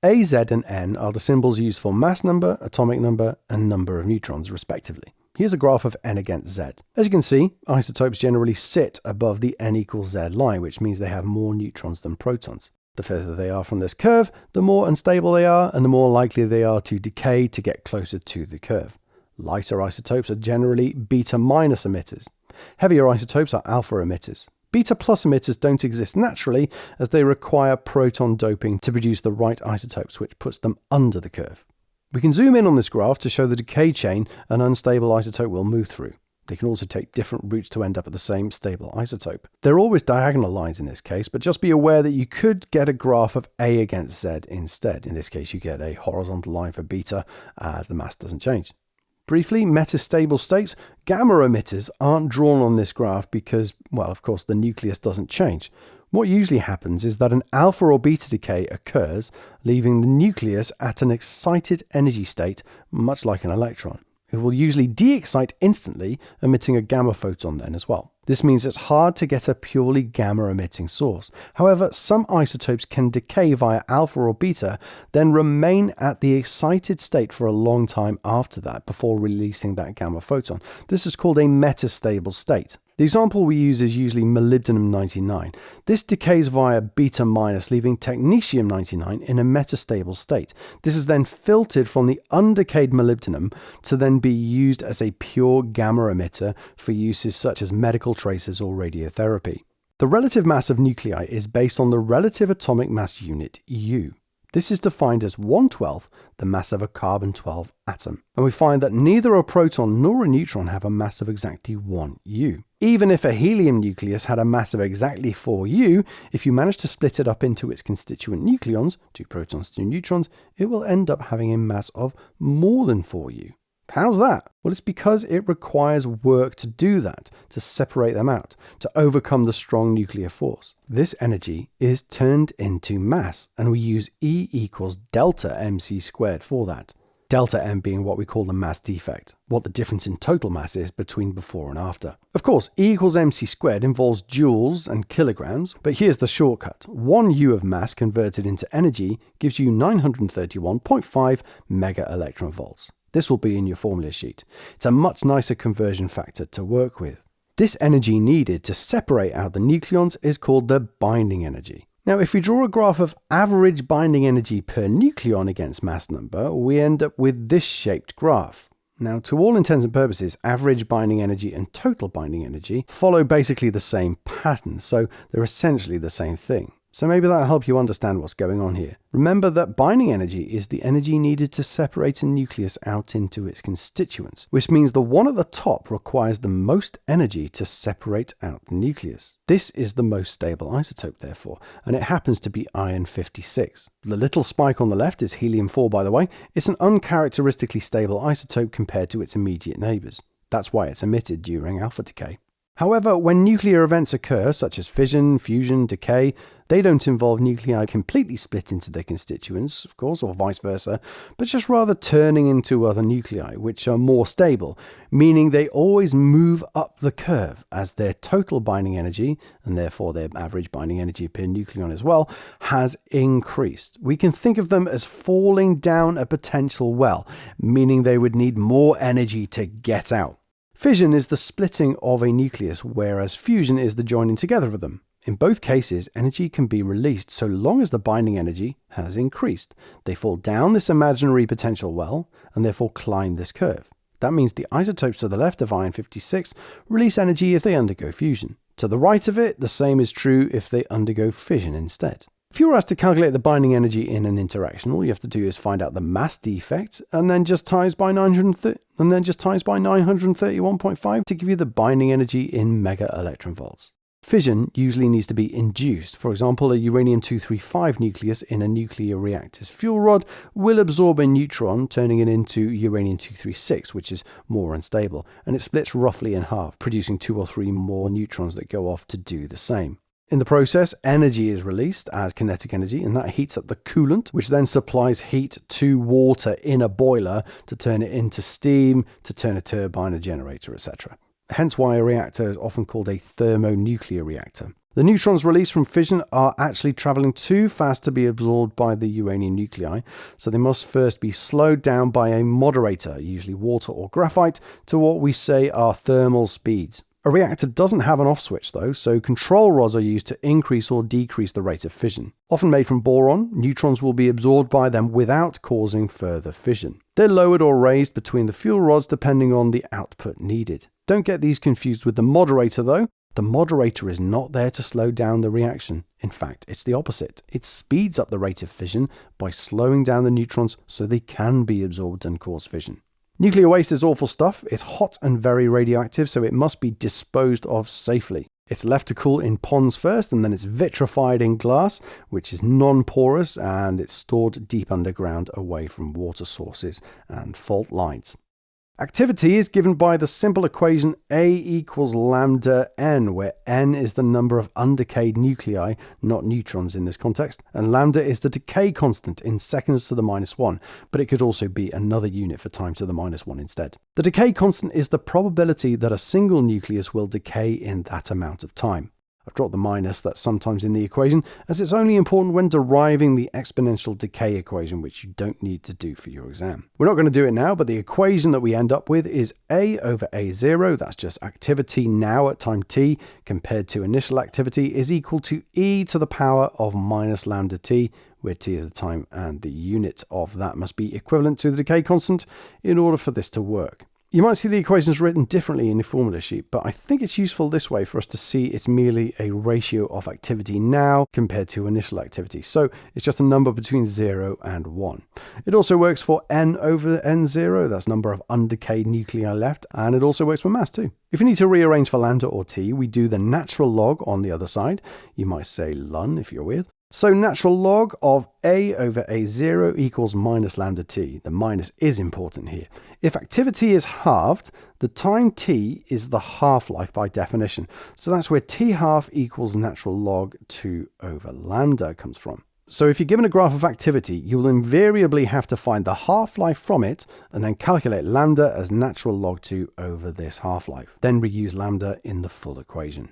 A, Z, and N are the symbols used for mass number, atomic number, and number of neutrons, respectively. Here's a graph of N against Z. As you can see, isotopes generally sit above the N equals Z line, which means they have more neutrons than protons. The further they are from this curve, the more unstable they are, and the more likely they are to decay to get closer to the curve. Lighter isotopes are generally beta minus emitters. Heavier isotopes are alpha emitters. Beta plus emitters don't exist naturally, as they require proton doping to produce the right isotopes, which puts them under the curve. We can zoom in on this graph to show the decay chain an unstable isotope will move through. They can also take different routes to end up at the same stable isotope. There are always diagonal lines in this case, but just be aware that you could get a graph of A against Z instead. In this case, you get a horizontal line for beta, as the mass doesn't change. Briefly, metastable states, gamma emitters, aren't drawn on this graph because, well, of course, the nucleus doesn't change. What usually happens is that an alpha or beta decay occurs, leaving the nucleus at an excited energy state, much like an electron. It will usually de-excite instantly, emitting a gamma photon then as well. This means it's hard to get a purely gamma-emitting source. However, some isotopes can decay via alpha or beta, then remain at the excited state for a long time after that, before releasing that gamma photon. This is called a metastable state. The example we use is usually molybdenum-99. This decays via beta minus, leaving technetium-99 in a metastable state. This is then filtered from the undecayed molybdenum to then be used as a pure gamma emitter for uses such as medical tracers or radiotherapy. The relative mass of nuclei is based on the relative atomic mass unit, U. This is defined as 1/12 the mass of a carbon-12 atom. And we find that neither a proton nor a neutron have a mass of exactly 1 U. Even if a helium nucleus had a mass of exactly 4 U, if you manage to split it up into its constituent nucleons, 2 protons, 2 neutrons, it will end up having a mass of more than 4 U. How's that? Well, it's because it requires work to do that, to separate them out, to overcome the strong nuclear force. This energy is turned into mass, and we use E equals delta mc squared for that. Delta m being what we call the mass defect, what the difference in total mass is between before and after. Of course, E equals mc squared involves joules and kilograms, but here's the shortcut. 1 U of mass converted into energy gives you 931.5 mega electron volts. This will be in your formula sheet. It's a much nicer conversion factor to work with. This energy needed to separate out the nucleons is called the binding energy. Now, if we draw a graph of average binding energy per nucleon against mass number, we end up with this shaped graph. Now, to all intents and purposes, average binding energy and total binding energy follow basically the same pattern, so they're essentially the same thing. So maybe that'll help you understand what's going on here. Remember that binding energy is the energy needed to separate a nucleus out into its constituents, which means the one at the top requires the most energy to separate out the nucleus. This is the most stable isotope, therefore, and it happens to be iron 56. The little spike on the left is helium-4, by the way. It's an uncharacteristically stable isotope compared to its immediate neighbours. That's why it's emitted during alpha decay. However, when nuclear events occur, such as fission, fusion, decay, they don't involve nuclei completely split into their constituents, of course, or vice versa, but just rather turning into other nuclei, which are more stable, meaning they always move up the curve as their total binding energy, and therefore their average binding energy per nucleon as well, has increased. We can think of them as falling down a potential well, meaning they would need more energy to get out. Fission is the splitting of a nucleus, whereas fusion is the joining together of them. In both cases, energy can be released so long as the binding energy has increased. They fall down this imaginary potential well, and therefore climb this curve. That means the isotopes to the left of iron 56 release energy if they undergo fusion. To the right of it, the same is true if they undergo fission instead. If you were asked to calculate the binding energy in an interaction, all you have to do is find out the mass defect and then just times by 931.5 to give you the binding energy in mega electron volts. Fission usually needs to be induced. For example, a uranium-235 nucleus in a nuclear reactor's fuel rod will absorb a neutron, turning it into uranium-236, which is more unstable, and it splits roughly in half, producing 2 or 3 more neutrons that go off to do the same. In the process, energy is released as kinetic energy, and that heats up the coolant, which then supplies heat to water in a boiler to turn it into steam, to turn a turbine, a generator, etc. Hence why a reactor is often called a thermonuclear reactor. The neutrons released from fission are actually traveling too fast to be absorbed by the uranium nuclei, so they must first be slowed down by a moderator, usually water or graphite, to what we say are thermal speeds. A reactor doesn't have an off switch though, so control rods are used to increase or decrease the rate of fission. Often made from boron, neutrons will be absorbed by them without causing further fission. They're lowered or raised between the fuel rods depending on the output needed. Don't get these confused with the moderator though. The moderator is not there to slow down the reaction. In fact, it's the opposite. It speeds up the rate of fission by slowing down the neutrons so they can be absorbed and cause fission. Nuclear waste is awful stuff. It's hot and very radioactive, so it must be disposed of safely. It's left to cool in ponds first, and then it's vitrified in glass, which is non-porous, and it's stored deep underground away from water sources and fault lines. Activity is given by the simple equation A equals lambda n, where n is the number of undecayed nuclei, not neutrons in this context, and lambda is the decay constant in seconds to the -1, but it could also be another unit for time to the -1 instead. The decay constant is the probability that a single nucleus will decay in that amount of time. I've dropped the minus that's sometimes in the equation, as it's only important when deriving the exponential decay equation, which you don't need to do for your exam. We're not going to do it now, but the equation that we end up with is A over A0, that's just activity now at time t, compared to initial activity, is equal to e to the power of minus lambda t, where t is the time and the unit of that must be equivalent to the decay constant in order for this to work. You might see the equations written differently in the formula sheet, but I think it's useful this way for us to see it's merely a ratio of activity now compared to initial activity. So it's just a number between 0 and 1. It also works for n over n0, that's number of undecayed nuclei left, and it also works for mass too. If you need to rearrange for lambda or t, we do the natural log on the other side. You might say ln if you're weird. So natural log of A over A0 equals minus lambda t. The minus is important here. If activity is halved, the time t is the half-life by definition. So that's where t half equals natural log 2 over lambda comes from. So if you're given a graph of activity, you will invariably have to find the half-life from it and then calculate lambda as natural log 2 over this half-life. Then reuse lambda in the full equation.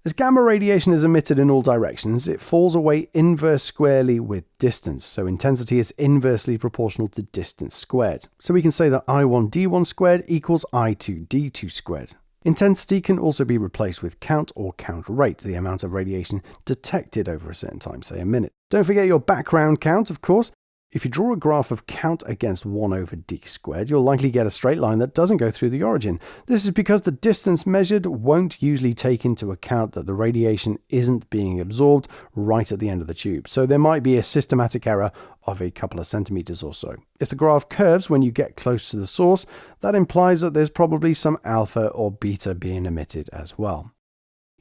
As gamma radiation is emitted in all directions, it falls away inverse squarely with distance, so intensity is inversely proportional to distance squared. So we can say that I1d1 squared equals I2d2 squared. Intensity can also be replaced with count or count rate, the amount of radiation detected over a certain time, say a minute. Don't forget your background count, of course. If you draw a graph of count against 1 over d squared, you'll likely get a straight line that doesn't go through the origin. This is because the distance measured won't usually take into account that the radiation isn't being absorbed right at the end of the tube, so there might be a systematic error of a couple of centimeters or so. If the graph curves when you get close to the source, that implies that there's probably some alpha or beta being emitted as well.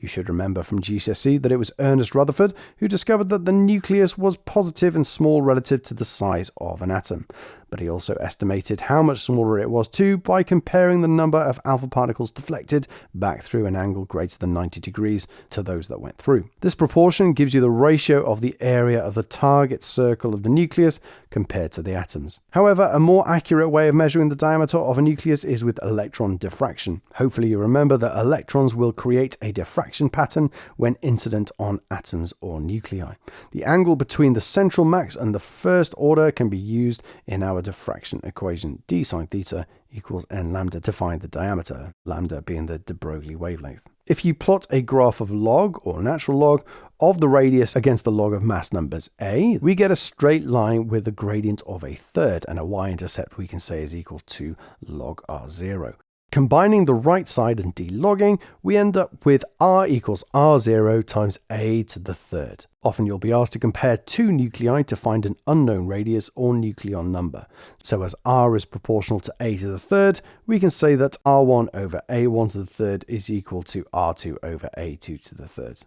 You should remember from GCSE that it was Ernest Rutherford who discovered that the nucleus was positive and small relative to the size of an atom. But he also estimated how much smaller it was too by comparing the number of alpha particles deflected back through an angle greater than 90 degrees to those that went through. This proportion gives you the ratio of the area of the target circle of the nucleus compared to the atoms. However, a more accurate way of measuring the diameter of a nucleus is with electron diffraction. Hopefully you remember that electrons will create a diffraction pattern when incident on atoms or nuclei. The angle between the central max and the first order can be used in our diffraction equation. D sine theta equals n lambda to find the diameter, lambda being the de Broglie wavelength. If you plot a graph of log or natural log of the radius against the log of mass numbers A, we get a straight line with a gradient of a third, and a y-intercept we can say is equal to log r0. Combining the right side and delogging, we end up with r equals r0 times a to the third. Often you'll be asked to compare two nuclei to find an unknown radius or nucleon number. So as r is proportional to a to the third, we can say that r1 over a1 to the third is equal to r2 over a2 to the third.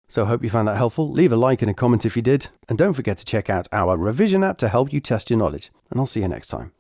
So I hope you found that helpful. Leave a like and a comment if you did. And don't forget to check out our revision app to help you test your knowledge. And I'll see you next time.